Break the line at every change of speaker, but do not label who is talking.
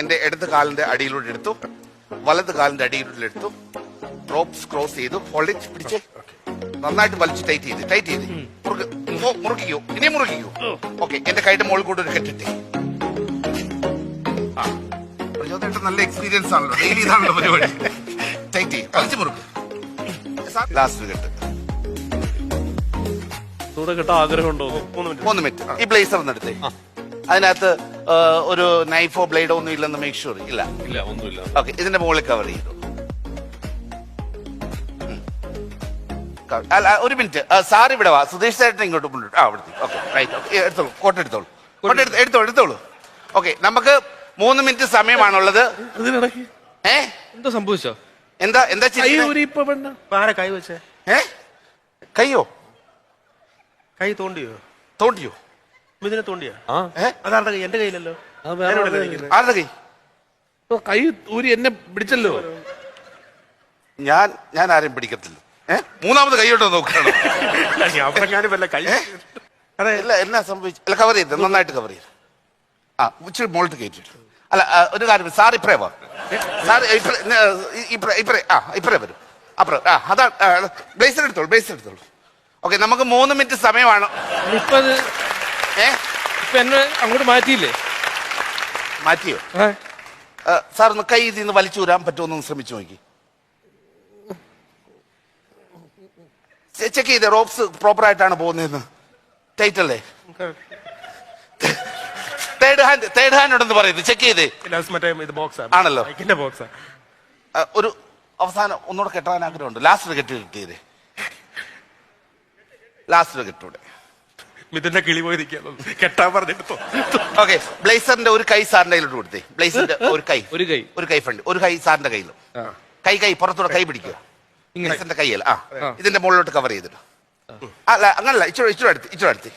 എന്റെ ഇടത് കാലിന്റെ അടിയിലൂടെ എടുത്തു, വലത് കാലിന്റെ അടിയിലൂടെ എടുത്തു, റോപ്സ് ക്രോസ് ചെയ്തു, ഹോൾഡ് പിടിച്ച് നന്നായിട്ട് വലിച്ച് ടൈറ്റ് ചെയ്ത് മുറുക്കിക്കോ, ഇനി മുറുക്കിക്കോ. ഓക്കെ, എന്റെ കൈയുടെ മുകളിൽ കൂടെ ഒരു കെട്ടിട്ടേ. നല്ല എക്സ്പീരിയൻസ് ആണല്ലോ, ഡെയിലി ഇതാണല്ലോ പരിപാടി. ടൈറ്റ് ചെയ്യും, വലിച്ച് മുറുക്ക്. ലാസ്റ്റ് കെട്ട്.
ആഗ്രഹമുണ്ടോ?
3 മിനിറ്റ്. ഈ ബ്ലേസർ ഒന്ന് എടുത്തേ. അതിനകത്ത് ഒരു നൈഫോ ബ്ലേഡോ ഒന്നും ഇല്ലെന്ന് മേക്ക് ഷുവർ. ഇല്ല,
ഒന്നുമില്ല.
ഓക്കെ, ഇതിന്റെ മുകളിൽ കവർ ചെയ്തു. അല്ല, ഒരു മിനിറ്റ്, സാർ ഇവിടെ വാ. സുധീഷ് ചേട്ടൻ ഇങ്ങോട്ട് കൊണ്ടിട്ടു. Okay, right. ഓക്കെ, എടുത്തോളൂ, കോട്ട് എടുത്തോളൂ. ഓക്കെ, നമുക്ക് 3 മിനിറ്റ് സമയമാണുള്ളത്.
എന്താ സംഭവിച്ചോ?
എന്താ
കൈ വെച്ചേ?
കയ്യോ?
കൈ തോണ്ടിയോ? ഇതിനെ തോണ്ടിയോ? അതാരുടെ കൈ? എന്റെ കയ്യിലല്ലോ.
ആരുടെ കൈ?
കൈ ഊരി എന്നെ പിടിച്ചല്ലോ.
ഞാൻ ആരെയും പിടിക്കത്തില്ല. മൂന്നാമത് കൈയോട്ടോ നോക്കണം. എന്നാ സംഭവിച്ചു? അല്ല, കവർ ചെയ്ത് നന്നായിട്ട് കവർ ചെയ്ത്. ഇച്ചിരി മോൾട്ട് കയറ്റിട്ടു. അല്ല, ഒരു കാര്യം, സാർ ഇപ്പറേ വാ. സാർ ഇപ്പറേ വരും. അപ്പുറം അതാ. ബ്ലേസർ എടുത്തോളൂ. ഓക്കെ, നമുക്ക് 3 മിനിറ്റ് സമയമാണ്.
എന്നെ അങ്ങോട്ട് മാറ്റിയില്ലേ?
മാറ്റിയോ? സാർ ഒന്ന് കൈ ഇതിൽ നിന്ന് വലിച്ചൂരാൻ പറ്റുമോ? ശ്രമിച്ചു നോക്കി. ചെക്ക് ചെയ്തേ, റോപ്സ് പ്രോപ്പർ ആയിട്ടാണ് പോകുന്നതെന്ന്. ടൈറ്റ് അല്ലേ? തേർഡ് ഹാൻഡ് ഉണ്ടെന്ന് പറയുന്നത്. ചെക്ക് ചെയ്തേ. ആണല്ലോ. ഒരു അവസാനം ഒന്നുകൂടെ കെട്ടാൻ ആഗ്രഹമുണ്ട്. ലാസ്റ്റ് കെട്ടിയതേ. ലാസ്റ്റ് കെട്ടൂടെ.
മിഥുന്റെ കിളി പോയി കെട്ടാൻ പറഞ്ഞെടുത്തോ.
ഓക്കെ, ബ്ലേസറിന്റെ ഒരു കൈ സാറിന്റെ കയ്യിലോട്ട് കൊടുത്തേ. ബ്ലേസറിന്റെ ഒരു കൈ ഫ്രണ്ട്, ഒരു കൈ സാറിന്റെ കയ്യിലും. കൈ പുറത്തൂടെ കൈ പിടിക്കുക. ബ്ലേസറിന്റെ കൈയല്ല. ഇതിന്റെ മുകളിലോട്ട് കവർ ചെയ്തിട്ട്. അല്ല, അങ്ങനല്ല, ഇച്ചിരി അടുത്ത്